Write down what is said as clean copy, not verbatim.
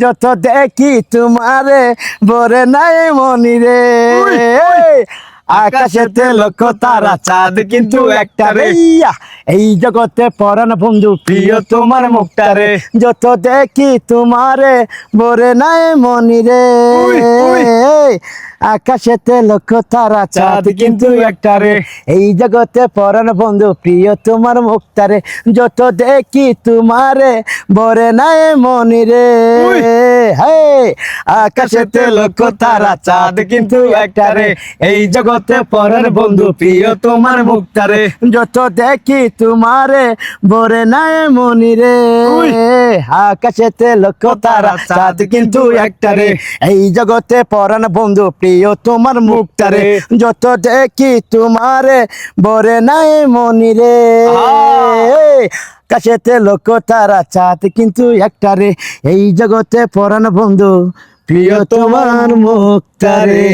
যত দেখি তোমারে ভরে নাই মনি রে। আকাশেতে লক্ষ তারা চাঁদ কিন্তু একটা রে। এই জগতে পরাণ বন্ধু প্রিয় তোমার মুখটা রে। যত দেখি তোমারে ভরে নাই মনি রে। আকাশেতে লক্ষ তারা চাঁদ কিন্তু একটা রে। এই জগতে পরাণ বন্ধু প্রিয় তোমার মুখটা রে। যত দেখি তোমারে ভরে নাই মনি রে। আকাশেতে লক্ষ তারা চাঁদ কিন্তু একটা রে। এই জগতে পরাণ বন্ধু প্রিয় তোমার মুখটা রে। যত দেখি তোমারে ভরে নাই মনি রে। আকাশেতে লক্ষ তারা চাঁদ কিন্তু একটা রে। এই জগতে পরাণ বন্ধু প্রিয় তোমার মুখটা রে। যত দেখি তোমারে ভরে নাই মনি রে। আকাশেতে লক্ষ তারা চাঁদ কিন্তু একটা রে। এই জগতে পরাণ বন্ধু প্রিয় তোমার মুখটা রে।